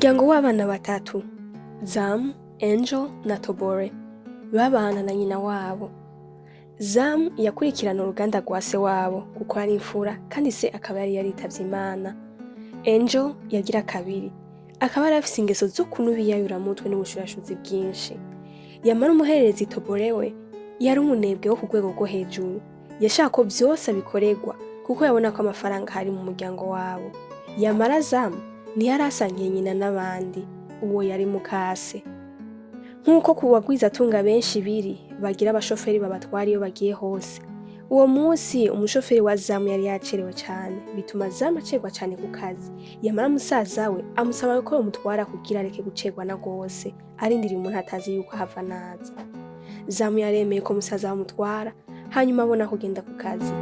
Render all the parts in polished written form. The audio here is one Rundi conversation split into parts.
Umuryango w'abana batatu, Zamu, Angel na Tobore, babana na nyina wabo. Zamu yakurikirana uruganda rwa se wabo kuko ari imfura kandi se akaba yari yaritavye Imana. Angel yagira kabiri, akaba yari afise ingeso zo kunuba iyayuramutwe n'ubushurashuzi bwinshi. Yamara umuhererezi Tobore we yari umunebwe wo ku rwego rwo hejuru, yashaka ko vyose abikorerwa kuko yabona ko amafaranga hari mu muryango wabo. Yamara Zamu ntiyari asangiye nyina n'abandi, uwo yari mukase. Nk'uko ku bagwizatunga benshi biri bagira abashoferi babatwara iyo bagiye hose, uwo munsi umushoferi wa Zamu yari yacerewe cane, bituma Zamu acerwa cane ku kazi. Yamara musaza we amusaba ko yomutwara kugira areke gucerwa na gose, arindiriye umuntu atazi yuko hava naza. Zamu yaremeye ko musaza bamutwara, hanyuma abona kugenda ku kazi.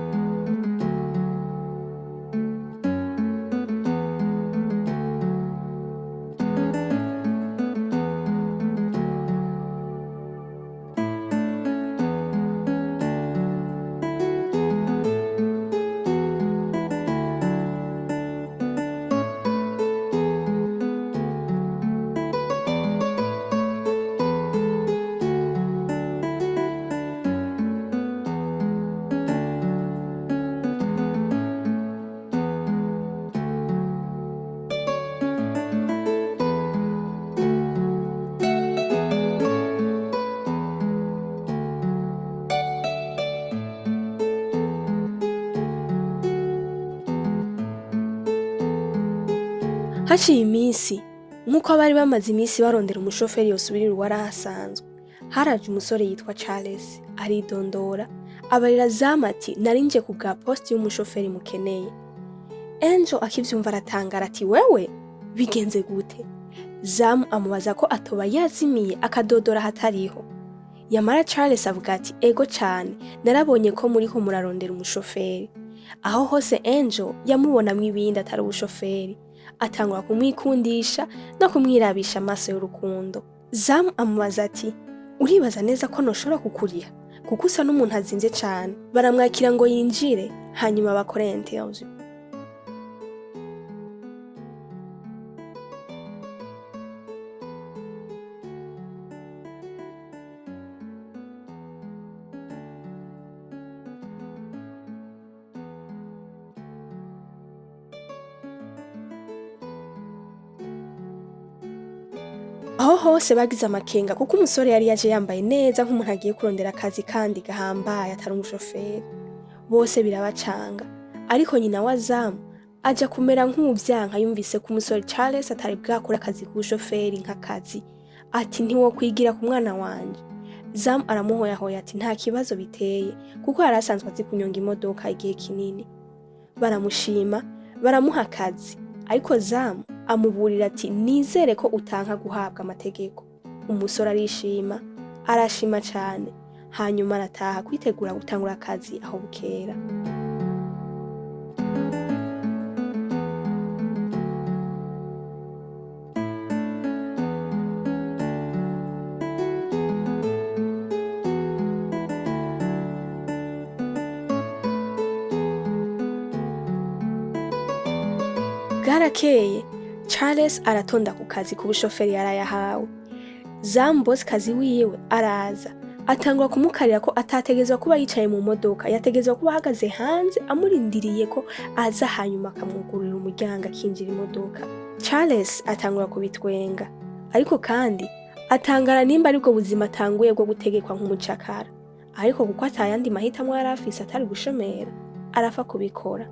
Haciye iminsi, nk'uko bari bamaze iminsi barondera umushoferi yosubirira uwari ahasanzwe, haraje umusore yitwa Charles aridondora, abarira Zamu ati narinje ku bwa poste y'umushoferi mukeneye. Angel akivyumva aratangara ati wewe bigenze gute? Zamu amubaza ko atoba yazimiye akadodora hatariho. Yamara Charles avuga ati ego cane, narabonye ko muriko murarondera umushoferi. Aho hose Angel yamubonamwo ibindi atari ubushoferi, atangura kumwikundisha no kumwirabisha amaso y'urukundo. Zamu amubaza ati uribaza neza ko noshobora kukuriha kuko usa n'umuntu azinze cane. Baramwakira ngo yinjire, hanyuma bakore interview. Aho hose bagize amakenga kuko umusore yari yaje yambaye neza nk'umuntu agiye kurondera akazi kandi gahambaye atari umushoferi. Bose birabacanga, ariko nyina wa Zamu aja kumera nk'uvyanka yumvise ko umusore Charles atari bwakora akazi k'ubushoferi nk'akazi. Ati ntiwokwigira ku mwana wanje. Zamu aramuhoyahoya ati nta kibazo biteye kuko yari asanzwe azi kunyonga imodoka igihe kinini. Baramushima, baramuha akazi, ariko Zamu amuburira ati nizere ko utanka guhabwa amategeko. Umusore arishima, arashima cane, hanyuma arataha kwitegura gutangura akazi aho bukera. Bwarakeye, Charles aratonda ku kazi k'ubushoferi yarayahawe. Zamu boss kazi wiwe araza, atangura kumukarira ko atategezwa kuba yicaye mu modoka, yategezwa kuba ahagaze hanze amurindiriye ko aza, hanyuma akamwugururira umuryango akinjira imodoka. Charles atangura kubitwenga, ariko kandi atangara nimba aribwo buzima atanguye bwo gutegekwa nk'umucakara, ariko kuko atayandi mahitamwo yari afise atari gushomera, arafa kubikora.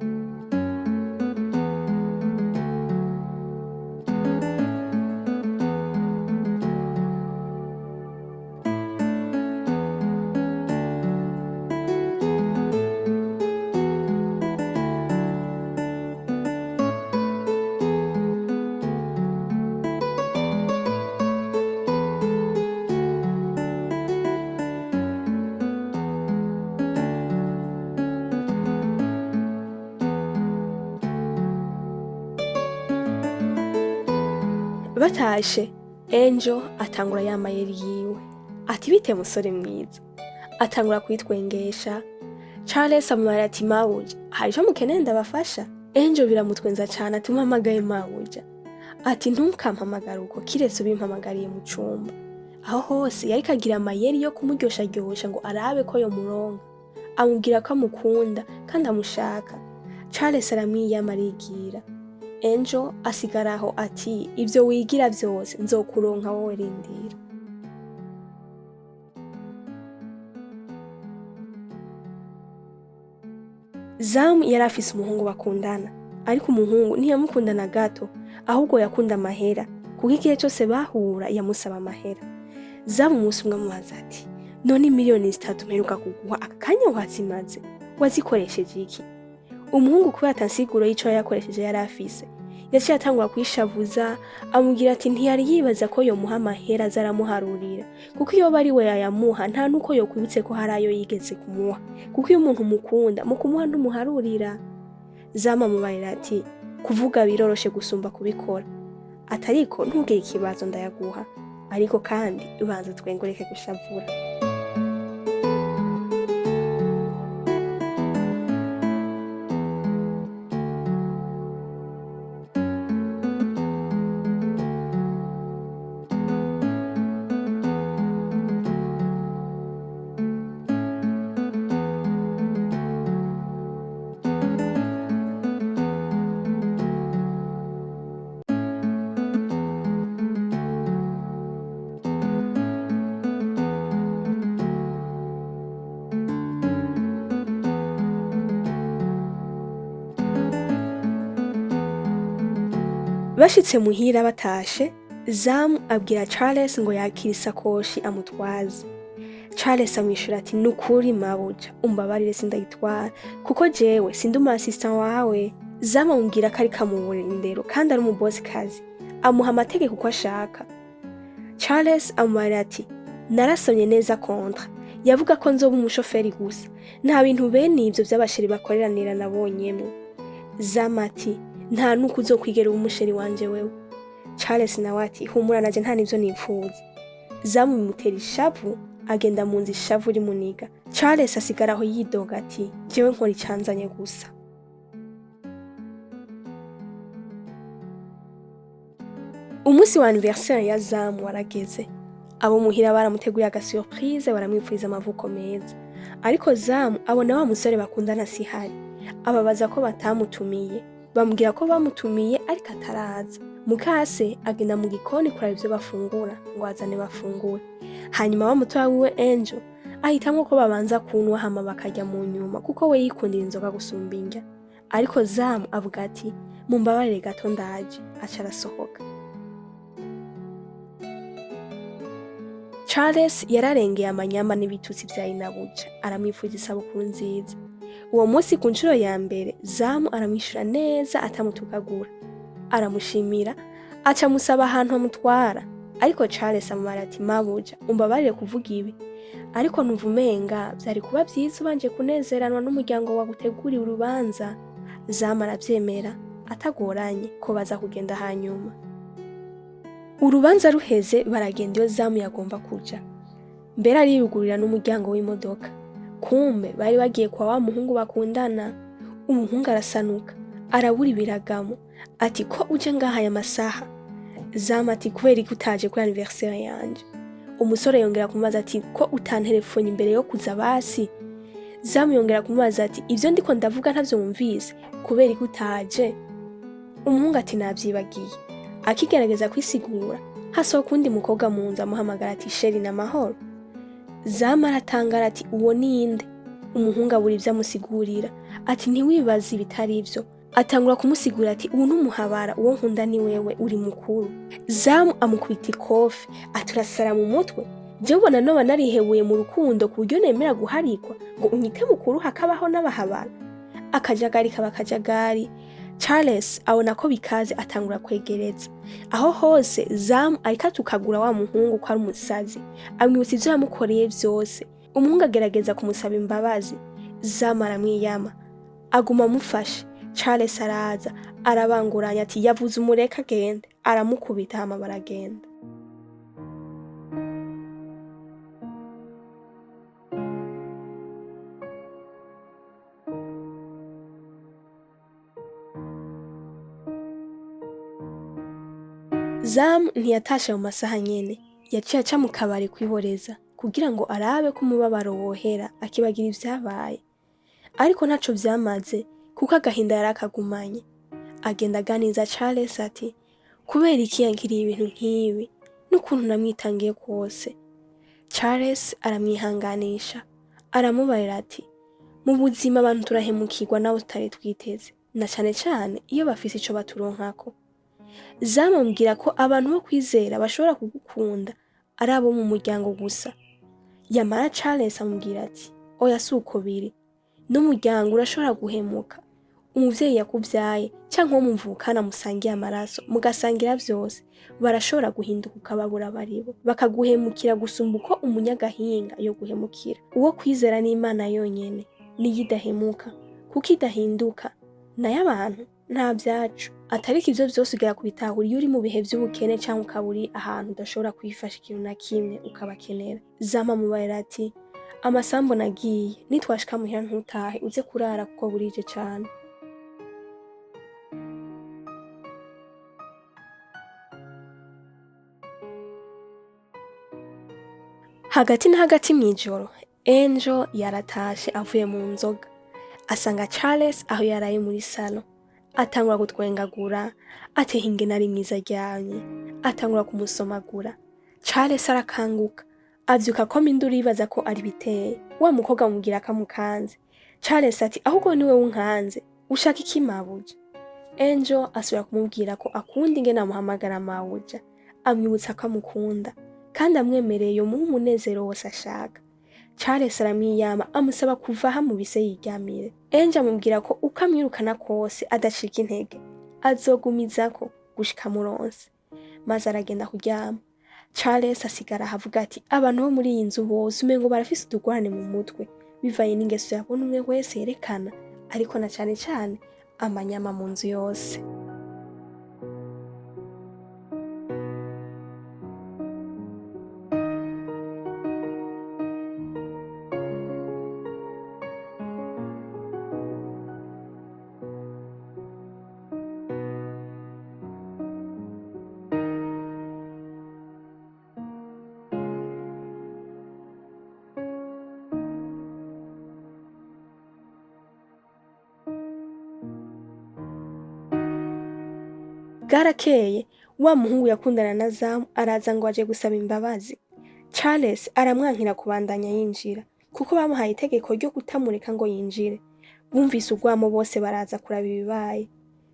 Batashe, Angel atangura yamayeri yiwe. Ati bite musore mwiza. Atangura kwitwengesha. Charles amubwira ati mawuja, hari ico mukeneye ndabafasha? Angel biramutwenza cane ati mpamagaye mawuja. ati ntukampamagara uko kiretse ubimpamagariye mu cumba. Aho hose yariko agira amayeri yo kumuryoshya ngo arabe ko yomuronka, amubwira ko amukunda kandi amushaka. Charles aramwiyama arigira. Angel asigara aho ati ivyo wigira vyose nzokuronka wowe rindira. Zam yari afise umuhungu bakundana, ariko umuhungu ntiyamukunda na gato, ahubwo yakunda amahera, kuko igihe cyose bahura yamusaba amahera. Zam umunsi umwe amubaza ati none miliyoni 3 mperuka kuguha aka kanya wazimaze, wazikoresheje iki? Umuhungu kubera atansiguro y'ico yakoresheje yari afise, yaciye atangura kwishavuza, amubwira ati ntiyari yibaza ko yomuha amahera azaramuharurira, kuko iyo bari we yayamuha nta nuko yokwibutse ko hari ayo yigeze kumuha, kuko iyo umuntu mukunda mu kumuha ntumuharurira. Zama amubarira ati kuvuga biroroshe gusumba kubikora, atariko ntugire ikibazo ndayaguha, ariko kandi ubanza twengureke gushavura. Bashitse muhira batashe, Zam abwira Charles ngo yakira isakoshi amutwaze. Charles amwishura ati nukuri mabuja umbabarire sindayitwara, kuko jewe sindi umu assistant wawe. Zam amubwira ko ari kamubura indero kandi ari umubosi kazi, amuha amategeko uko ashaka. Charles amubarira ati narasomye neza kontra, yavuga ko nzoba umushoferi gusa, nta bintu bene ivyo vy'abasheri bakoreranira nabonyemwe. Zam ati nta nuko uzokwigera umusheri wanje wewe. Charles nawe ati humura naje nta nivyo nipfuza. Zam bimutera ishavu, agenda mu nzi ishavu rimuniga. Charles asigara aho yidoga ati jewe nkora icanzanye gusa. Umunsi wa anniversaire ya Zam warageze. Abo muhira baramuteguye aga surprise, baramwipfuriza amavuko meza. Ariko Zam abona wa musore bakundana sihari, ababaza ko batamutumiye. Bambwira ko bamutumiye ariko ataraza. Mukase agenda mu gikoni kuraba ivyo bafungura ngo azane bafungure. Hanyuma bamutoya wiwe Angel ahitamwo ko babanza kunwa hama bakarya mu nyuma, kuko we yikundira inzoga gusumba indya. Ariko Zam avuga ati mumbabarire gato ndaje, aca arasohoka. Charles yararengeye amanyamba n'ibitutsi vya inabuja, aramwipfuza isabukuru nziza. Uwo munsi ku nshuro ya mbere Zam aramwishura neza atamutukagura, aramushimira, aca amusaba ahantu amutwara. Ariko Charles amubara ati mabuja umbabarire kuvuga ibi, ariko numva umenga vyari kuba vyiza ubanje kunezeranwa n'umuryango waguteguriye urubanza. Zam aravyemera atagoranye ko baza kugenda hanyuma. Urubanza ruheze baragenda iyo Zam yagomba kuja, mbere ariyugurira n'umuryango w'imodoka. Kumbe bari bagiye kwa wa muhungu bakundana. Umuhungu arasanuka, arabura ibiragamo, ati ko uje ngaha aya masaha? Zam ati kubera ko utaje kuri anniversaire yanje. Umusore yongera kumubaza ati ko utantelefone imbere yo kuza basi? Zam yongera kumubaza ati ivyo ndiko ndavuga ntavyo wumvise, kubera ko utaje? Umuhungu ati navyibagiye. Akigerageza kwisigura, hasohoka undi mukobwa mu nzu amuhamagara ati sheri na mahoro. Zam aratangara ati uwo ninde? Umuhungu abura ivyo amusigurira, ati ntiwibaze ibitari ivyo. Atangura kumusigura ati ubu numuhabara, uwo nkunda ni wewe, uri mukuru. Zam amukubita ikofi, aturasara mu mutwe. Jewe ubona noba narihebuye mu rukundo ku buryo nemera guharikwa ngo unyite mukuru hakabaho n'abahabara? Akajagari kaba akajagari. Charles abona ko bikaze, atangura kwegereza. Aho hose Zam ariko atukagura wa muhungu ko ari umusazi, amwibutsa ivyo yamukoreye vyose. Umuhungu agerageza kumusaba imbabazi, Zam aramwiyama, aguma amufashe. Charles araza, arabanguranya ati yavuze umureka agende, aramukubita hama baragenda. Zamu ntiyatashe mu masaha nyene, yaciye aca mu kabari kwiboreza kugira ngo arabe ko umubabaro wohera akibagira ivyabaye. Ariko ntaco vyamaze kuko agahinda yarakagumanye. Agenda aganiza Charles ati, kubera iki yankiriye ibintu nk'ibi n'ukuntu namwitangiye kwose. Charles aramwihanganisha, aramubarira ati, mu buzima abantu turahemukirwa nabo tutari twiteze, na cane cane iyo bafise ico baturonkako. Zamu amubwira ko abantu bo kwizera bashobora kugukunda ari abo mu muryango gusa. Yamara Charles amubwira ati, oya si uko biri, n'umuryango urashobora guhemuka. Umuvyeyi yakuvyaye canke uwo muvukana musangiye amaraso mugasangira vyose barashobora guhinduka ukababura baribo, bakaguhemukira gusumba uko umunyagahinga yo guhemukira. Uwo kwizera n'Imana yonyene niyo idahemuka kuko idahinduka, nayo abantu nta vyacu. Atariko ivyo vyose ugera kubitahura iyo uri mu bihe vy'ubukene canke ukaba uri ahantu udashobora kwifasha ikintu na kimwe ukabakenera. Zamu amubarira ati, amasambu nagiye nitwashika muhira ntutahe uze kurara kuko burije cane. Hagati na hagati mw'ijoro, Angel yaratashe avuye mu nzoga. Asanga Charles aho yaraye muri salo. Atangura gutwengagura, ati ingene ari mwiza aryamye. Atangura kumusomagura. Charles arakanguka. Avyuka akoma induru yibaza ko ari biteye. Wa mukobwa amubwira ko amukanze. Charles ati, ahubwo niwe unkanze. Ushaka iki mabuja? Angel asubira kumubwira ko akunda ingene amuhamagara mabuja. Amwibutsa ko amukunda. Kandi amwemereye yomuha umunezero wose ashaka. Charles aramwiyama amusaba kuva hamubise yiryamire. Angel amubwira ko uko amwirukana kose adacika intege, azogumizako gushika muronse. Maze aragenda kuryama. Charles asigara ahavuga ati, abantu bo muri iyi nzu bose umengo barafise utugorane mu mutwe bivanye n'ingeso yabona umwe wese yerekana, ariko na cane cane amanyama mu nzu yose. Bwarakeye, wa muhungu yakundana na Zamu araza ngo aje gusaba imbabazi. Charles aramwankira kubandanya yinjira kuko bamuhaye itegeko ryo kutamureka ngo yinjire. Bumvise urwamo bose baraza kuraba ibibaye.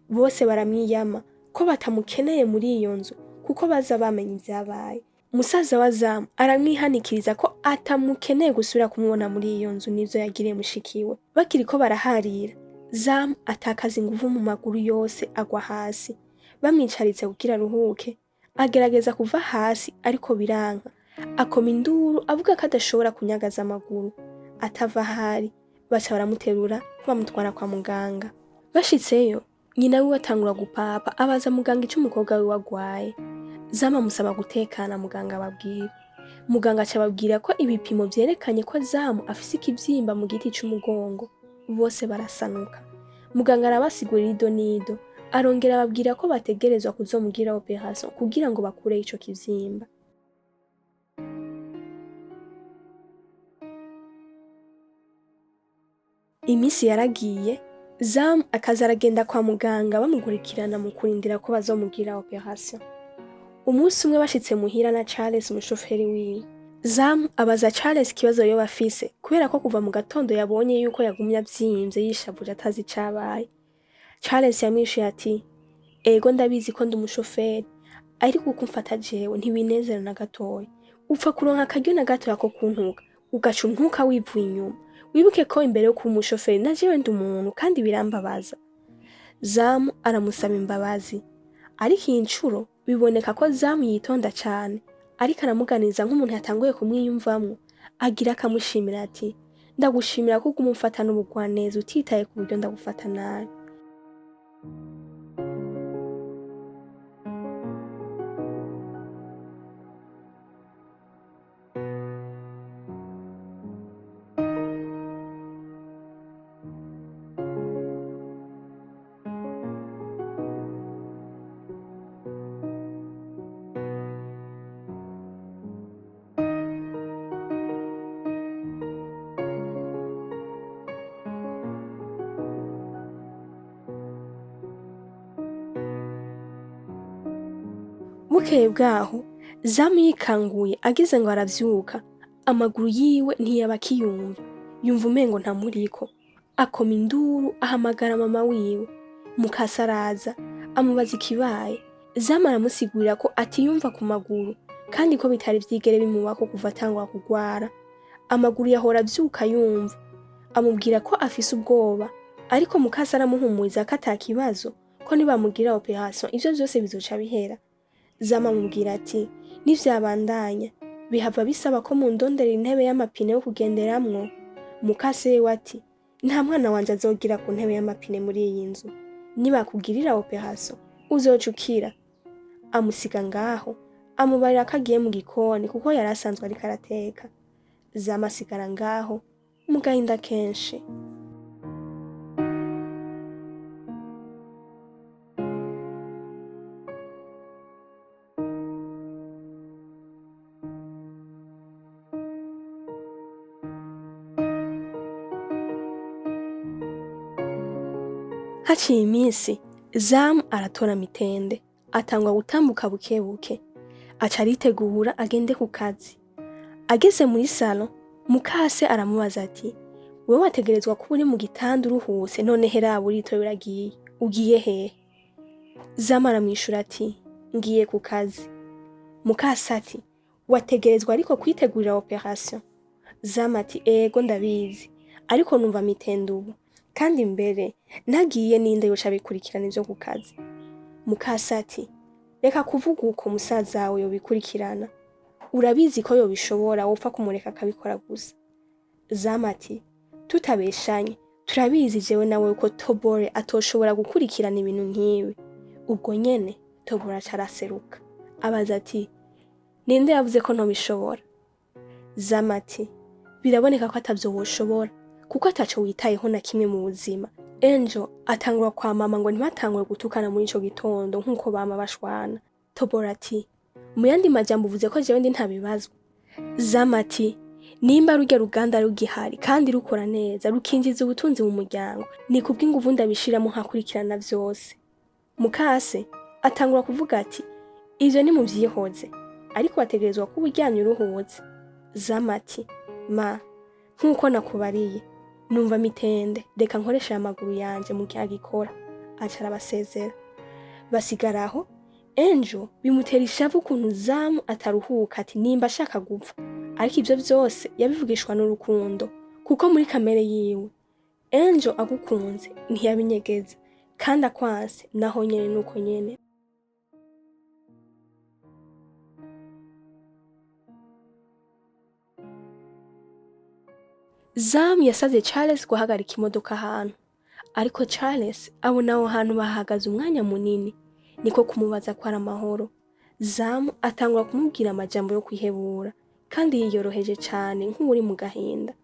Bose baramwiyama ko batamukeneye muri iyo nzu kuko baza bamenye ivyabaye. Musaza wa Zamu aramwihanikiriza ko atamukeneye gusubira kumubona muri iyo nzu n'ivyo yagiriye mushikiwe. Bakiriko baraharira, Zamu atakaza inguvu mu maguru yose agwa hasi. Bamwicaritse kugira aruhuke, agerageza kuva hasi ariko biranka. Akoma induru avuga ko adashobora kunyagaza amaguru. Atava ahari, baca baramuterura bamutwara kwa muganga. Bashitseyo, nyina wiwe atangura gupapa abaza muganga ico umukobwa wiwe agwaye. Zamu amusaba gutekana muganga ababwira. Muganga aca ababwira ko ibipimo vyerekanye ko Zamu afise ikivyimba mu giti c'umugongo. Bose barasanuka. Muganga arabasigurira ido n'ido. Arongera ababwira ko bategerezwa kuzomugira operation kugira ngo bakure ico kivyimba. Imisi yaragiye, Zamu akaza aragenda kwa muganga bamugurikirana mu kurindira ko bazomugira operation. Umunsi umwe bashitse muhira na Charles umushoferi wiwe. Zamu abaza Charles ikibazo yoba afise kubera ko kuva mu gatondo yabonye yuko yagumye avyimvye yishavuje atazi icabaye. Charles yamwishuye ati, ego ndabizi ko ndi umushoferi, ariko uko umfata jewe ntibinezera na gatoya. Upfa kuronka akaryo na gatoya ko kuntuka, ugaca untuka wivuye inyuma. Wibuke ko imbere yo kuba umushoferi na jewe ndi umuntu kandi birambabaza. Zamu aramusaba imbabazi, ariko iyi ncuro biboneka ko Zamu yitonda cane, ariko aramuganiza nk'umuntu yatanguye kumwiyumvamwo. Agira akamushimira ati, ndagushimira ko umufata n'ubugwaneza utitaye ku buryo ndagufata nabi. Bukeye bwaho Zamu yikanguye ageze ngo aravyuka, amaguru yiwe ntiyaba akiyumva, yumva umengo ntamuriko. Akoma induru ahamagara mama wiwe. Mukase araza amubaza ikibaye. Zamu aramusigurira ko atiyumva ku maguru kandi ko bitari vyigere bimubako kuva atangura kugwara. Amaguru yahora avyuka yumva. Amubwira ko afise ubwoba, ariko Mukase aramuhumuriza ko atakibazo, ko nibamugira operation ivyo vyose bizoca bihera. Zamu amubwira ati nivyabandanya bihava bisaba ko mundondera intebe y'amapine yo kugenderamwo. Mukase we ati nta mwana wanje azogira ku ntebe y'amapine muri iyi nzu, nibakugirira operation uzoca ukira. Amusiga ngaho amubarira ko agiye mu gikoni kuko yari asanzwe ariko arateka. Zamu asigara ngaho mu gahinda kenshi. Haciye iminsi Zamu aratora mitende, atangwa gutambuka bukebuke, aca aritegura agende ku kazi. Ageze muri salo, Mukase aramubaza ati wewe wategerezwa kuba uri mu gitanda uruhuse, none herabu uritoye uragiye, ugiye hehe? Zamu aramwishura ati ngiye ku kazi. Mukase ati wategerezwa ariko kwitegurira operation. Zamu ati ego ndabizi, ariko numva mitende ubu, kandi mbere nagiye ninde yoca bikurikirana ivyo ku kazi. Mukase ati reka kuvuga uko musaza wawe yobikurikirana, urabizi ko yobishobora, wopfa kumureka akabikora gusa. Zamu ati tutabeshanye turabizi jewe nawe ko Tobore atoshobora gukurikirana ibintu nk'ibi. Ubwo nyene Tobore aca araseruka abaza ati ninde yavuze ko ntobishobora? Zamu ati biraboneka ko atavyo woshobora kuko ataco witayeho na kimwe mu buzima. Angel atangura kwa mama ngo ntibatangure gutukana muri ico gitondo nkuko bama bashwana. Tobore ati mu yandi majambo uvuze ko jewe ndi ntabibazwa. Zamu ati nimba rurya ruganda rugihari kandi rukora neza rukinjiza ubutunzi mu muryango, ni kubw'inguvu ndabishiramo nkakurikirana vyose. Mukase atangura kuvuga ati ivyo ni muvyihoze, ariko wategerezwa kuba uryamye uruhutse. Zamu ati ma nkuko nakubariye numva mitende, reka nkoresha amaguru yanje mu gihe agikora. Aca arabasezera. Basigaraho Angel bimutera ishavu ukuntu Zamu ataruhuka, ati nimba ashaka gupfa, ariko ivyo vyose yabivugishwa n'urukundo kuko muri kamere yiwe Angel agukunze ntiyabinyegeza, kandi akwanse naho nyene nuko nyene. Zamu yasavye Charles guhagarika imodoka ahantu, ariko Charles abona aho hantu bahagaze umwanya munini, niko kumubaza ko ari amahoro. Zamu atangura kumubwira amajambo yo kwihebura kandi yiyoroheje cane nk'uri mu gahinda.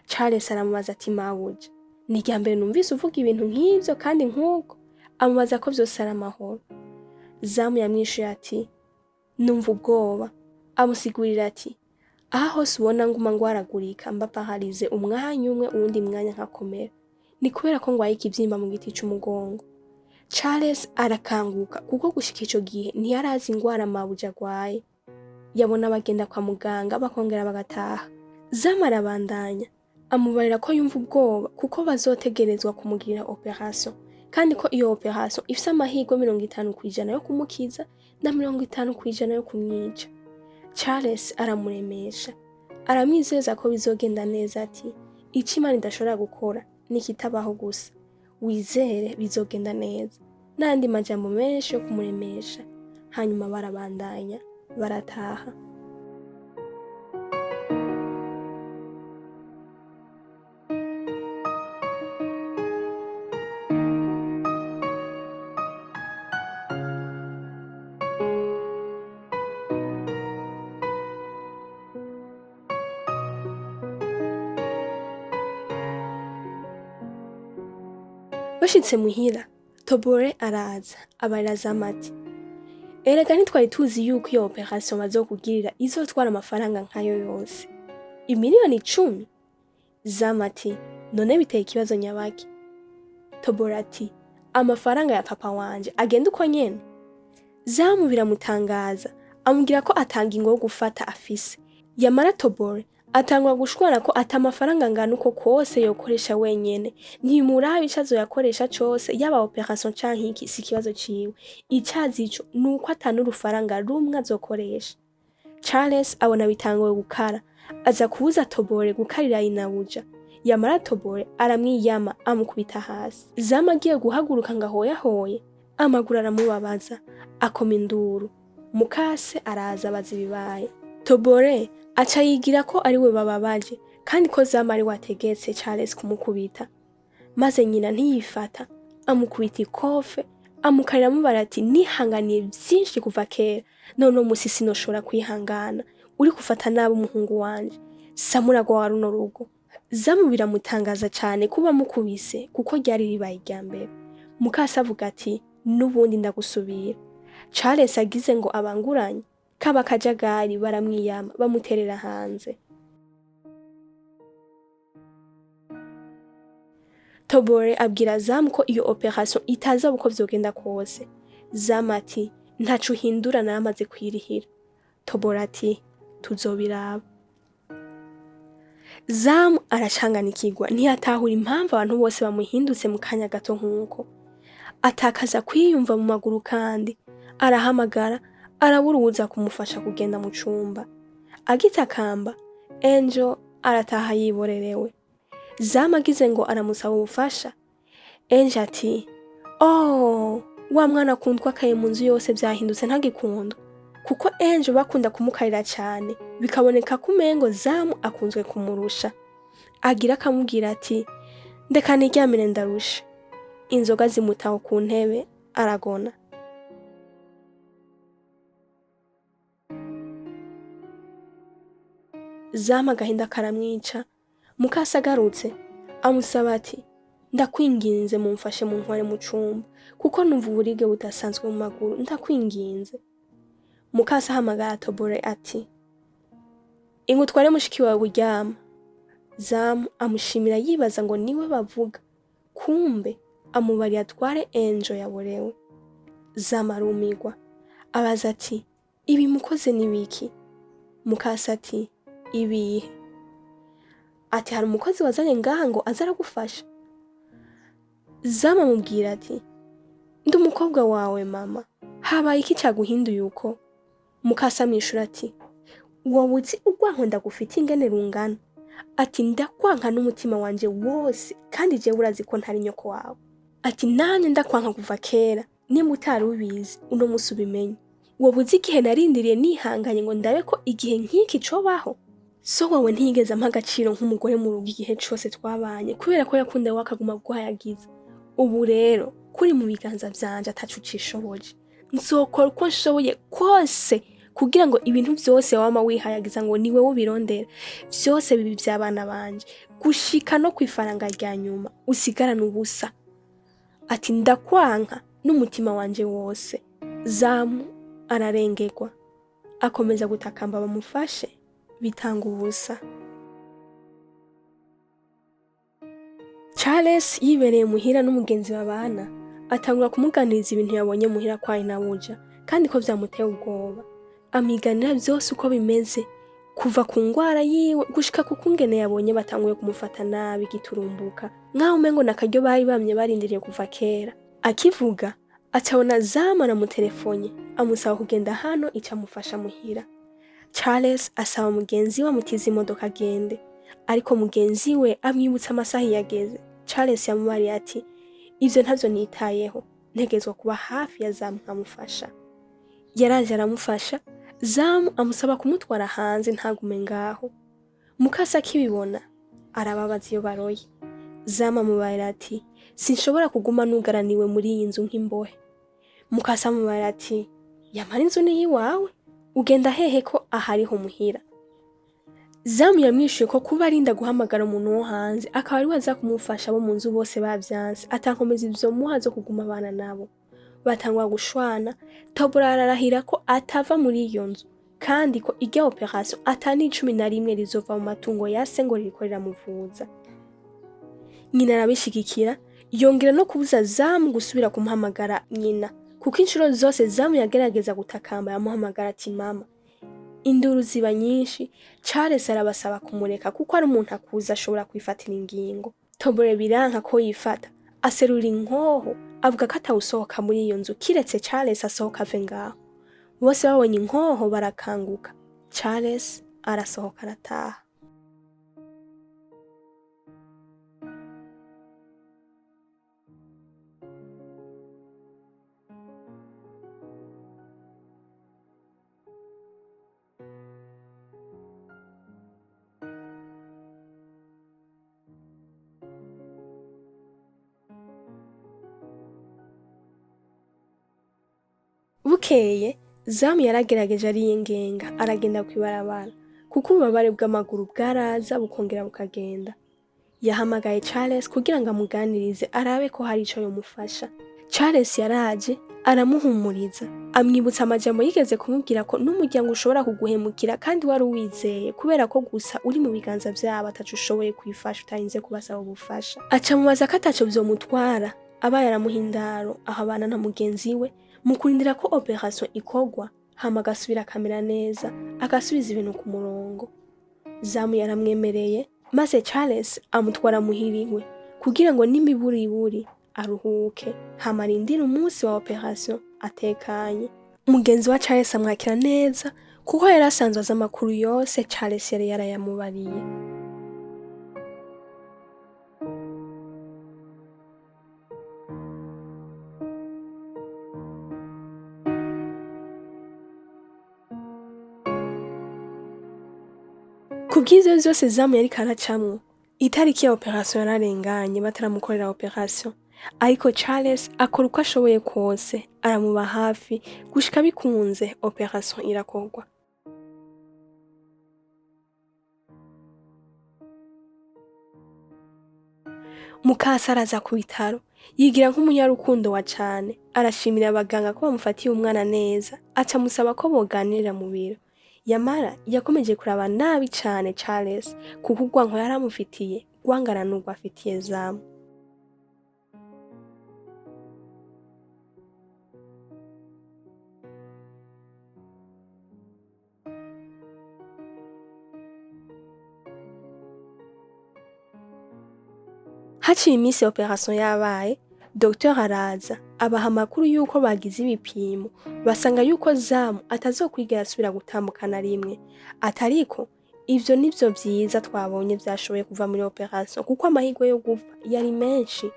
Charles aramubaza ati mabuja ni irya mbere numvise uvuga ibintu nk'ivyo kandi nk'uko? Amubaza ko vyose ari amahoro. Zamu yamwishuye ati numva ubwoba. Amusigurira ati aha hose ubona nguma ngwaragurika mbapaharize umwanya umwe uwundi mwanya nkakomera, ni kubera ko ngwaye ikivyimba mu giti c'umugongo. Charles arakanguka kuko gushika ico gihe ntiyarazi ingwara mabuja agwaye. Yabona bagenda kwa muganga bakongera bagataha. Zamu arabandanya amubarira ko yumva ubwoba kuko bazotegerezwa kumugirira operation, kandi ko iyo operation ifise amahirwe 50% yo kumukiza na 50% yo kumwica. Charles aramuremesha, aramwizeza ko bizogenda neza, ati ico Imana idashobora gukora ni kitabaho gusa, wizere bizogenda neza, n'andi majambo menshi yo kumuremesha. Hanyuma barabandanya barataha. Bashitse muhira, Tobore araza abarira Zamu ati erega ntitwari tuzi yuko iyo operation bazokugirira izotwara amafaranga nkayo yose, 10,000,000. Zamu ati none biteye ikibazo nyabaki? Tobore ati amafaranga ya papa wanje agenda uko nyene. Zamu biramutangaza, amubwira ko atangingo yo gufata afise. Yamara Tobore atangwa gushwana ko atamafaranga ngana uko kose yokoresha wenyene. Ntimuraba icazo yakoresha cose, yaba operation canke iki si kibazo ciwe. Icazi ico nuko atanurufaranga rumwe azokoresha. Charles abona bitangoye gukara, aza kubuza Tobore gukarira inabuja. Yamara Tobore aramwiyama amukubita hasi. Zamu agiye guhaguruka ngahoyahoye, amaguru aramubabaza, akoma induru. Mukase araza abaza ibibaye. Tobore aca yigira ko ari we bababaje, kandi ko Zamu ari wategetse Charles kumukubita. Maze nyina ntiyifata, amukubita ikofe, amukarira amubara ati nihanganiye vyinshi kuva kera, none musi sinoshobora kwihangana, uri gufata nabi umuhungu wanje, samuragwa wa runo rugo. Zamu biramutangaza cane kuba mukubise kuko ryari ribaye irya mbere. Mukase avuga ati nubundi ndagusubira. Charles agize ngo abanguranye, kaba kajagari baramwiyama bamuterera hanze. Tobore abwira Zamu ko iyo operation itaza uko vyogenda kose. Zamu ati ntacu hindura naramaze kwirihira. Tobore ati tuzobiraba. Zamu aracanganikirwa, ntiyatahura impamvu abantu bose bamuhindutse mu kanya gato nkuko. Atakaza kwiyumva mu maguru kandi arahamagara, araburuza kumufasha kugenda mu cumba. Agitakamba, Angel arataha yiborerewe. Zamu agize ngo aramusaba ubufasha. Angel ati "Oh, wa mwana akundwa kaye mu nzu yose vyahindutse ntagikundwa." Kuko Angel bakunda kumukarira cyane, bikaboneka ko umengo Zamu akunzwe kumurusha. Agira akamubwira ati ndeka niryamire ndarusha. Inzoga zimutaho ku ntebe, aragona. Zamu agahinda karamwica. Mukase agarutse amusaba ati ndakwinginze mumfashe muntware mu cumba kuko numva uburige budasanzwe mu maguru, ndakwinginze. Mukase ahamagara Tobore ati ingutware mushiki wawe kuryama. Zamu amushimira yibaza ngo niwe bavuga, kumbe amubari atware Angel yaborewe. Zamu arumigwa, abaza ati ibi mukoze nibiki? Mukase ati ibihe? Ati hari umukozi wazanye ngaha ngo azaragufasha. Zamu amubwira ati ndi umukobwa wawe mama, habaye iki caguhinduye uko? Mukase amwishura ati wowe uzi urwanko ndagufite ingene rungana? Ati ndakwanka n'umutima wanje wose, kandi jewe urazi ko ntari nyoko wawe. Ati nanye ndakwanka kuva kera, nimba utari ubizi uno musi ubimenye. Wowe uzi igihe narindiriye nihanganye ngo ndabe ko igihe nk'iki cobaho? So wowe ntiyigeze ampa agaciro nk'umugore mu rugo igihe cose twabanye, kubera ko yakunda wakaguma guhayagiza. Ubu rero kuri mu biganza vyanje atacu cishoboje. Nzokora uko nshoboye kose kugira ngo ibintu vyose wama wihayagiza ngo niwe ubirondera vyose bibi vy'abana banje, gushika no kwifaranga rya nyuma usigarana ubusa. Ati ndakwanka n'umutima wanje wose. Zamu ararengerwa, akomeza gutakamba bamufashe, bitanga ubusa. Charles yibereye muhira n'umugenzi babana, atangura kumuganiriza ibintu yabonye muhira kwa inabuja, kandi ko vyamuteye ubwoba. Amiganira vyose uko bimeze, kuva ku ngwara yiwe gushika ku kungene yabonye batanguye kumufata nabi giturumbuka, nkaho umengo nakaryo bari bamye barindiriye kuva kera. Akivuga acabona Zamu aramuterefonye amusaba kugenda hano ica amufasha muhira. Charles asaba mugenzi we amutiza imodoka agende, ariko mugenzi we amwibutsa amasaha yageze. Charles yamubariye ati ivyo ntavyo nitayeho, ntegezwa kuba hafi ya Zamu nkamufasha. Yaraje aramufasha. Zamu amusaba kumutwara hanze ntagume ngaho. Mukase akibibona arababaza iyo baroye. Zamu amubarira ati sinshobora kuguma nugaraniwe muri iyi nzu nk'imbohe. Mukase amubarira ati yamara inzu ni iwawe, ugenda hehe ko ahariho muhira? Zamu yamwishuye ko kuba arinda guhamagara umuntu wo hanze akaba ari waza kumufasha bo mu nzu bose bavyanse, atankomeza ivyo muha zo kuguma abana nabo. Batangwa gushwana. Tobora ararahira ko atava muri iyo nzu, kandi ko irya operation atani 11 rizova mu matungo yase ngo rikorera muvuza. Nyina arabishigikira, yongera no kubuza Zamu gusubira kumuhamagara nyina kuko inshuro zose Zamu yagerageza gutakamba yamuhamagara ati mama. Induru ziba nyinshi, Charles arabasaba kumureka kuko ari umuntu akuze ashobora kwifatira ingingo. Tobore biranka ko yifata, aserura inkoho, avuga ko atawusohoka muri iyo nzu kiretse Charles asohoka ave ngaho. Bose babonye inkoho barakanguka. Charles arasohoka arataha. Bukeye Zamu yaragerageje ariyengenga aragenda kwibarabara kuko ububabare bw'amaguru bwaraza bukongera bukagenda. Yahamagaye Charles kugira ngo amuganirize arabe ko hari ico yomufasha. Charles yaraje aramuhumuriza, amwibutsa amajambo yigeze kumubwira ko n'umuryango ushobora kuguhemukira kandi wari uwizeye kubera ko gusa uri mu biganza vyabo ataco ushoboye kwifasha utarinze kubasaba ubufasha. Aca mubaza ko ataco vyomutwara abaye aramuhindaro ahabana na mugenzi we mu kurindira ko operation ikogwa hama agasubira akamera neza agasubiza ibintu ku murongo. Zamu yaramwemereye maze Charles amutwara muhiriwe kugira ngo n'imiburiburi aruhuke hama arindire umunsi wa operation atekanye. Mugenzi wa Charles amwakira neza kuko yari asanzwe azi amakuru yose Charles yari yarayamubariye. Kubw'ivyo vyose Zamu yariko aracamwo, itariki ya operation yararenganye bataramukorera operation, ariko Charles akora uko ashoboye kose aramuba hafi gushika bikunze operation irakogwa. Mukase araza ku bitaro yigira nk'umunyarukundo wa cane, arashimira abaganga ko bamufatiye umwana neza, aca musaba ko boganirira mu biro. Yamara yakomeje kuraba nabi cane Charles kuko urwanko yaramufitiye rwangana n'urwo afitiye Zamu. Haciye iminsi operation yabaye, Dr araza abaha amakuru yuko bagize ibipimo basanga yuko Zamu atazokwigera asubira gutambukana rimwe. Atariko ivyo nivyo vyiza twabonye vyashoboye kuva muri operation kuko amahirwe yo gupfa yari menshi.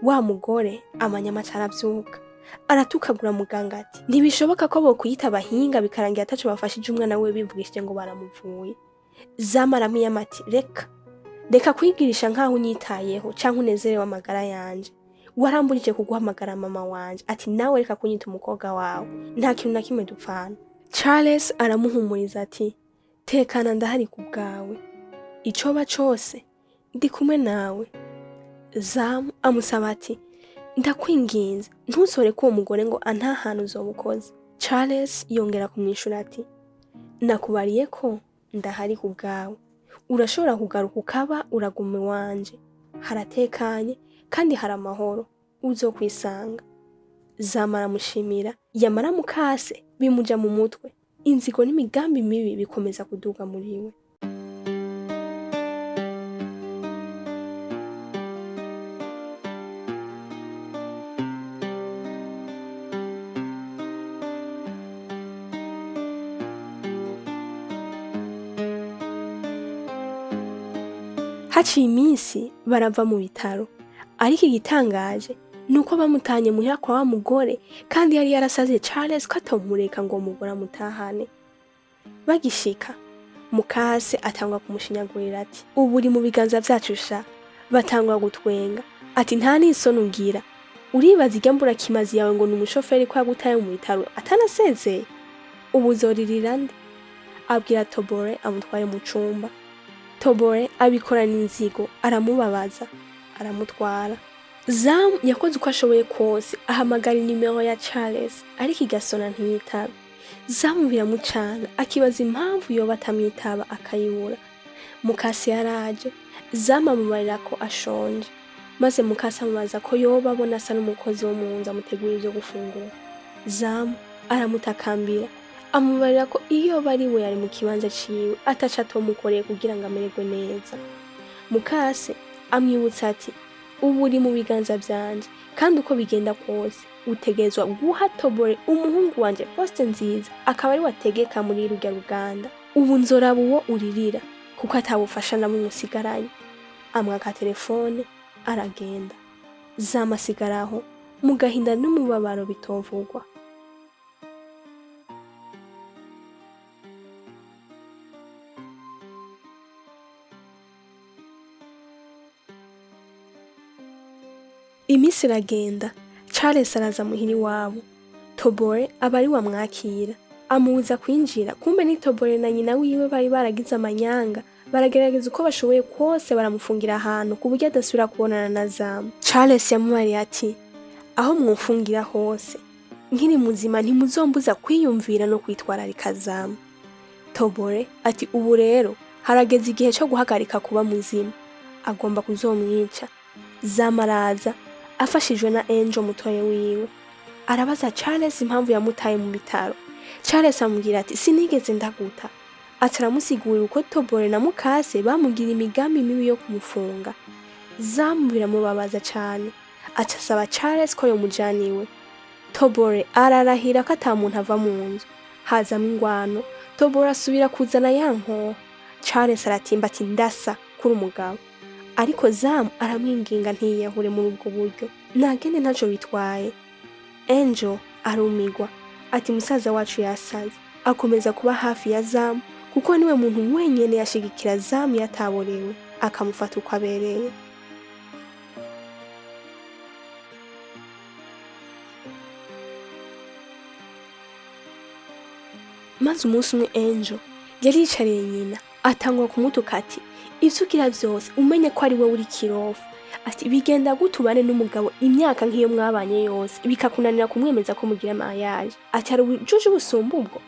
Wa mugore amanyama caravyuka aratukagura muganga ati ntibishoboka ko bokwita abahinga bikarangira ataco bafashije umwana we bivugishije ngo baramuvuye. Zamu aramwiyama ati reka kwigirisha nkaho unyitayeho canke unezerewe amagara yanje. Waramburije kuguhamagara mama wanje ati nawe reka kunyita umukobwa wawe nta kintu na kimwe dupfana. Charles aramuhumuriza ati tekana ndahari ku bwawe, icoba cose ndi kumwe nawe. Zamu amusaba ati ndakwinginze ntusore ko uwo mugore ngo antahana uzobukoze. Charles yongera kumwishura ati nakubariye ko ndahari ku bwawe, urashobora kugaruka ukaba uragume wanje, haratekanye kandi hari amahoro uzokwisanga. Zamu aramushimira, yamara Mukase bimuja mu mutwe, inzigo n'imigambi mibi bikomeza kuduga muri we. Haciye iminsi barava mu bitaro, ariko igitangaje nuko bamutanye muhira kwa wa mugore kandi yari yarasaze Charles ko atamureka ngo umugore amutahane. Bagishika Mukase atangwa kumushinyagurira ati ubu uri mu biganza vyacu sha. Batangwa gutwenga ati nta n'isoni ungira, uribaza igambura kimazi yawe ngo ni umushoferi ko yagutaye mu bitaro atanasezeye, ubu uzoririra nde? Abwira Tobore amutware mu cumba. Tobore abikorana inzigo aramubabaza aramutwara. Zamu yakoze uko ashoboye kose ahamagara inimero ya Charles ariko igasona ntiyitaba. Zamu biramucana akibaza impamvu yoba atamwitaba akayibura. Mukase yaraje, Zamu amubarira ko ashonje, maze Mukase amubaza ko yoba abona asa n'umukozi wo mu nzu amutegurira ivyo gufungura. Zamu aramutakambira amubarira ko iyo bari we yari mu kibanza ciwe ataca atomukoreye kugira ngo amererwe neza. Mukase amwibutsa ati ubu uri mu biganza vyanje kandi uko bigenda kose utegezwa guha Tobore umuhungu wanje poste nziza akaba ari wategeka muri rurya ruganda. Ubu nzoraba uwo uririra kuko atabufasha na musigaranye. Amwaka telefone aragenda. Zamu asigaraho mu gahinda n'umubabaro bitovugwa. Imisi iragenda, Charles araza muhira iwabo. Tobore aba ari wamwakira, amubuza kwinjira. Kumbe ni Tobore na nyina wiwe bari baragize amanyanga, baragerageza uko bashoboye kose baramufungira ahantu ku buryo adasubira kubonana na Zamu. Charles yamubariye ati aho mwufungira hose nkiri muzima ntimuzombuza kwiyumvira no kwitwararika Zamu. Tobore ati ubu rero harageze igihe cyo guhagarika kuba muzima, agomba kuzomwica. Zamu araza afashijwe na Angel mutoye wiwe, arabaza Charles impamvu yamutaye mu bitaro. Charles amubwira ati sinigeze ndaguta. Ataramusigurira uko Tobore na Mukase bamugira imigambi mibi yo kumufunga. Zamu biramubabaza cyane, acasaba Charles ko yomujaniwe. Tobore ararahira ko ata muntu ava mu nzu. Hazamo ingwano, Tobore asubira kuzana ya nkoho. Charles aratimba ati ndasa kuri umugabo, ariko Zamu aramwinginga ntiyahure muri ubwo buryo, nagende ntaco bitwaye. Angel arumigwa ati musaza wacu yasaze. Akomeza kuba hafi ya Zamu kuko niwe muntu wenyene yashigikira Zamu yataborewe, akamufata uko abereye. Maze umunsi umwe Angel yaricariye nyina atangwa kumutuka ati ivyo ugira vyose umenye ko ari we uri kirofu. Ati bigenda gutubane n'umugabo imyaka nk'iyo mwabanye yose bikakunanira kumwemeza ko mugira amayaje. Ati ari ubujuje busumba ubwo.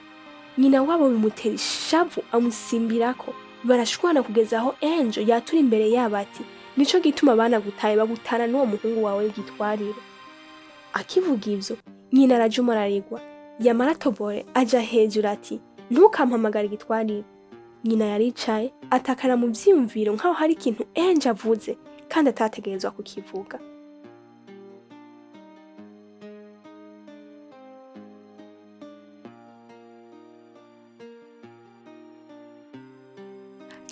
Nyina wabo bimutera ishavu amusimbirako, barashwana kugeza aho Angel yatura imbere yabo ati nico gituma abana gutaye bagutana n'uwo muhungu wawe w'igitwariro. Akivuga ivyo nyina arajuma ararigwa. Yamara Tobore aja hejuru ati ntukampamagara igitwariro. Nyina yaricaye atakana mu vyiyumviro nkaho hari ikintu Angel avuze kandi atategerezwa kukivuga.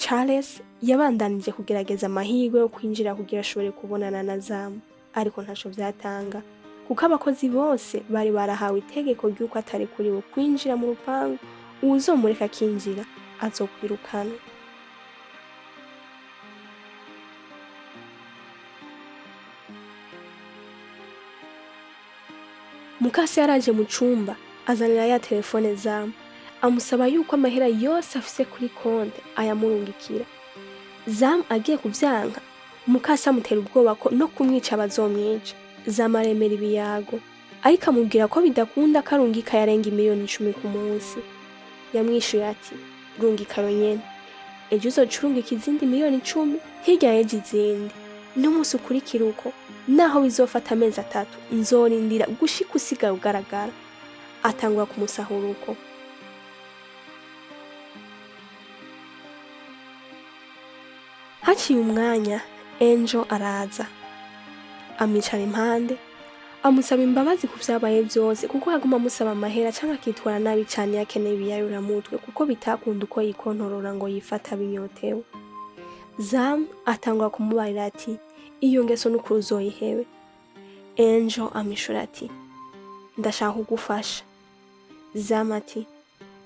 Charles yabandanije kugerageza amahirwe yo kwinjira kugira ashobore kubonana na Zamu, ariko ntaco vyatanga kuko abakozi bose bari barahawe itegeko ry'uko atari kuriwe kwinjira mu rupangu. Uwuzomureka kinjira azokwirukana. Mukase yaraje mu cumba azanira ya telefone Zamu, amusaba yuko amahera yose afise kuri konte ayamurungikira. Zamu agiye kuvyanka, Mukase amutera ubwoba ko no kumwica bazomwica. Zamu aremera ibiyago, ariko amubwira ko bidakunda karungika yarenga miliyoni 10 ku munsi. Yamwishuye ati rungika yonyene, ejo uzocurungika izindi miliyoni 10 hirya y'ejo izindi. N'umunsi ukurikira uko naho bizofata amezi 3 nzorindira gushika usigaye ugaragara. Atangura kumusahura uko. Haciye umwanya Angel araza amwicara impande, amusaba imbabazi ku vyabaye vyose kuko yaguma amusaba amahera canke akitwara nabi cane yakeneye ibiyayura mutwe kuko bitakunda uko yikontorora ngo yifata binyotewe. Zamu atangura kumubarira ati iyo ngeso n'ukuri uzoyihebe. Angel amwishura ati ndashaka kugufasha. Zamu ati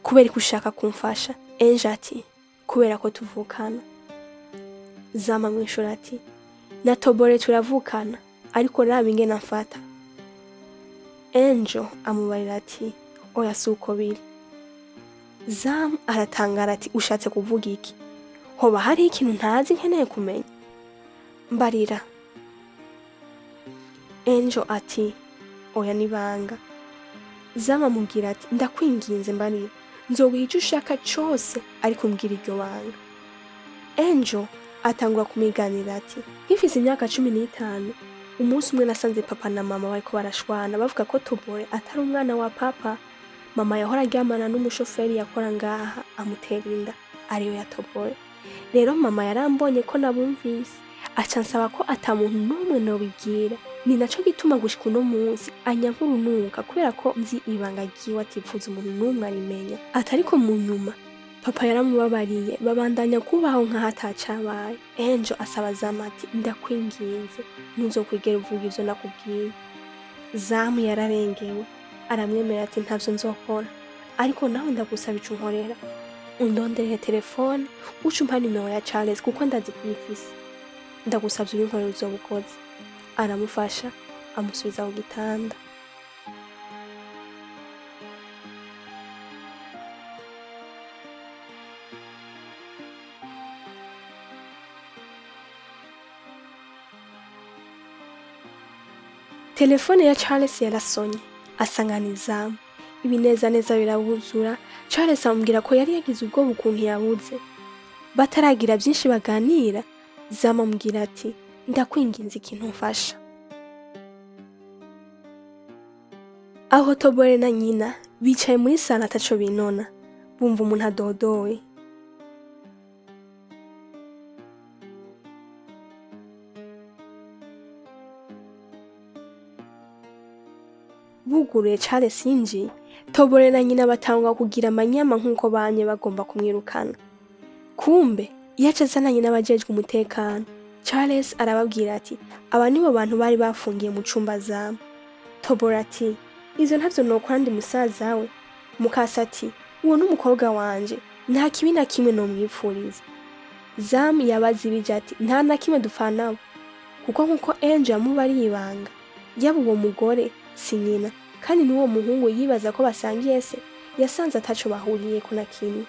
kubera ko ushaka kumfasha? Angel ati kubera ko tuvukana. Zamu amwishura ati na Tobore turavukana ariko raba ingene amfata. Angel amubarira ati oya suko biri. Zamu aratangara ati ushatse kuvuga iki? Hoba hari ikintu ntazi nkeneye kumenya? Mbarira. Angel ati oya nibanga. Zamu amubwira ati ndakwinginze mbarira, nzoguha ico ushaka cose ariko umbwira iryo banga. Angel atangura kumiganira ati nkifise imyaka 15 umunsi umwe nasanze papa na mama bariko barashwana bavuga ko Tobore atari umwana wa papa. Mama yahora aryamana n'umushoferi yakora ngaha amutera inda ariyo ya Tobore. Rero mama yarambonye ko nabumvise aca nsaba ko ata muntu n'umwe nobibwira. Ni naco gituma gushika uno munsi anyanka urunuka kubera ko nzi ibanga ryiwe atipfuza umuntu n'umwe arimenya. Atariko mu nyuma papa yaramubabariye babandanya kubaho nk'ahatacabaye. Angel asaba Zamu ati ndakwinginze ntuzokwigera uvuga ivyo nakubwiye. Zamu yararengewe aramwemera ati ntavyo nzokora, ariko nawe ndagusaba ico unkorera undonderere telefone uce umpa nimero ya Charles kuko ndazi kuyifise. Ndagusavye ubinkorera uzobukoze. Aramufasha amusubiza ku gitanda. Telefone ya Charles yarasonye asanga ni Zamu. Ibinezaneza birabuzura. Charles amubwira ko yari yagize ubwoba ukuntu yabuze. Bataragira byinshi baganira, Zamu amubwira ati ndakwinginze ikintu mfasha. Aho Tobore na nyina bicaye muri sala ataco binona bumva umuntu adodoye. Buguruye Charles yinjiye, Tobore na nyina batangwa kugira amanyama nk'uko banye bagomba kumwirukana. Kumbe yaca azananye n'abajejwe umutekano. Charles arababwira ati aba nibo bantu bari bafungiye mu cumba Zamu. Tobore ati izo ntavyo nokora ndi musaza we. Mukase ati uwo n'umukobwa wanje nta kibi na kimwe nomwipfuriza. Zamu yabazibije ati nta na kimwe dupfana kuko nkuko Angel yamubariye ibanga yaba uwo mugore si nyina kandi n'uwo muhungu yibaza ko basangiye se yasanze ataco bahuriyeko na kimwe.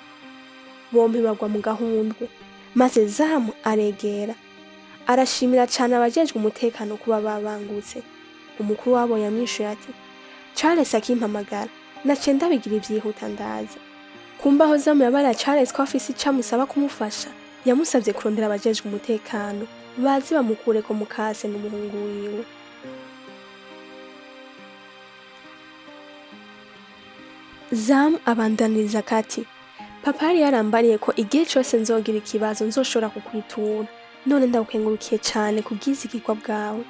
Bombi bagwa mu gahundwe maze Zamu aregera arashimira cane abajejwe umutekano kuba babangutse. Umukuru wabo yamwishuye ati Charles akimpamagara naciye ndabigira ivyihuta ndaza. Kumba aho Zamu yabara Charles ko afise ico amusaba kumufasha, yamusavye kurondera abajejwe umutekano bazi bamukureko mukase n'umuhungu wiwe. Zamu abandaniriza kati papa yari yarambariye ko igihe cose nzogira ikibazo nzoshobora kukwitura, none ndagukengurukiye cane kubwizigirwa bwawe.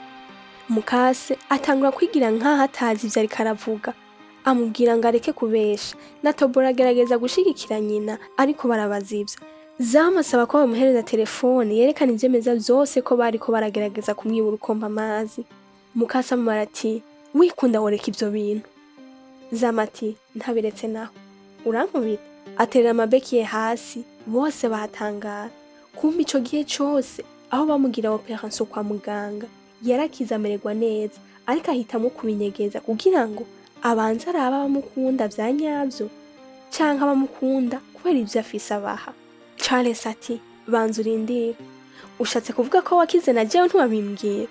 Mukase atangura kwigira nkaho atazi ivyo ariko aravuga, amubwira ngo areke kubesha. Na Tobore agerageza gushigikira nyina ariko barabaza ivyo. Zamu asaba ko bamuhereza telefone yerekana ivyemeza vyose ko bariko baragerageza kumwibura ukomba amazi. Mukase amubara ati wikunda woreka ivyo bintu. Zamu ati ntabiretse naho urankubita. Aterera amabeki ye hasi bose bahatangara. Kumva ico gihe cose aho bamugira operation kwa muganga yarakiza amererwa neza, ariko ahitamo kubinyegeza kugira ngo abanza araba bamukunda vya nyavyo canke abamukunda kubera ivyo afise abaha. Charles ati banza urindire, ushatse kuvuga ko wakize na jewe ntiwabimbwira?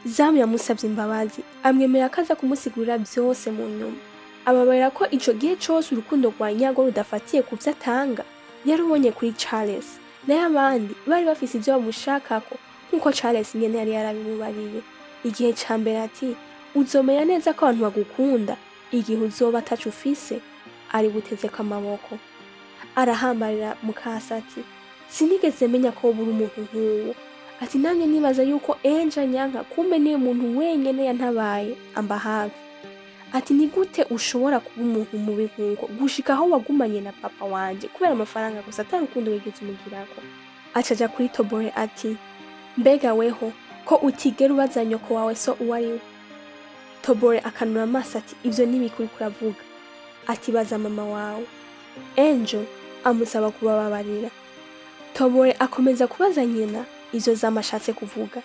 Zamu yamusavye imbabazi amwemera ko aza kumusigurira vyose mu nyuma. Ababarira ko ico gihe cose urukundo rwa nyago rudafatiye ku vyo atanga yarubonye kuri Charles, nayo abandi bari bafise ivyo bamushakako nkuko Charles nyene yari yarabimubariye. Igihe ca mbere ati uzomenya neza ko abantu bagukunda igihe uzoba ataco ufise ari butezeko amaboko. Arahambarira Mukase ati sinigeze menya ko buri umuntu nk'uwo. Ati nanjye nibaza yuko Angel nyanka kumbe niwe muntu wenyene yantabaye amba hafi. Ati ni gute ushobora kuba umuntu mubi nkuko gushika aho wagumanye na papa wanje kubera amafaranga gusa atari urukundo wigeze umugirako. Acaja kuri Tobore ati mbega weho ko utigera ubaza nyoko wawe so uwariwe? Tobore akanura amaso ati ivyo nibikuri kuravuga. Ati baza mama wawe. Angel amusaba kubababarira. Tobore akomeza kubaza nyina izo zamashatse kuvuga.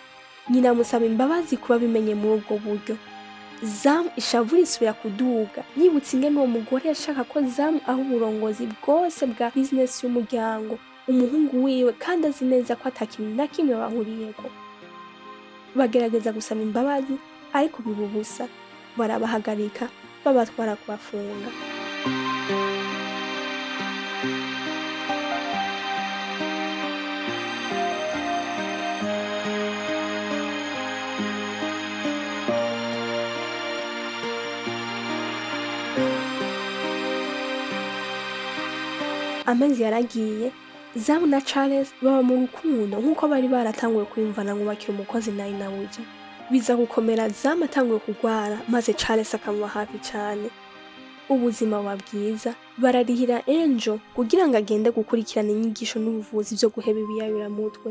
Nyina amusaba imbabazi kuba bimenye muri ubwo buryo. Zamu ishavura isubira kuduga yibutse ingene uwo mugore yashaka ko Zamu aho uburongozi bwose bwa business y'umuryango umuhungu wiwe kandi azi neza ko atakintu na kimwe bahuriyeko. Bagerageza gusaba imbabazi ariko bibubusa, barabahagarika babatwara kubafunga. amezi yaragiye, Zamu na Charles baba mu rukundo nk'uko bari baratanguye kwiyumvana ngo bakire umukozi na inabuja. Biza gukomera Zamu atanguye kugwara maze Charles akamuba hafi cane. Ubuzima buba bwiza, bararihira Angel kugira ngo agende gukurikirana inyigisho n'ubuvuzi vyo guheba ibiyayuramutwe.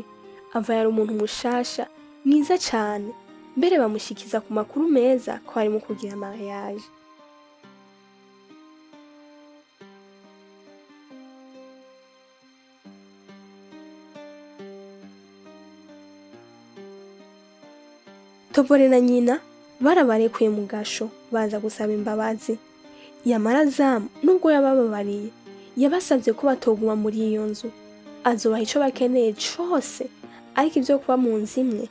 Ava yari umuntu mushasha, mwiza cane, mbere bamushikiza ku makuru meza ko ari mu kugira mariage. Tobore na nyina barabarekuye mu gasho baza gusaba imbabazi. Yamara Zamu nubwo yabababariye, yabasavye ko batoguma muri iyo nzu, azobaha ico bakeneye cose, ariko ivyo kuba mu nzu imwe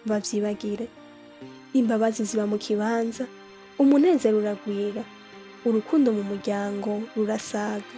bavyibagire. Imbabazi ziba mu kibanza, umunezero uragwira, urukundo mu muryango rurasaga.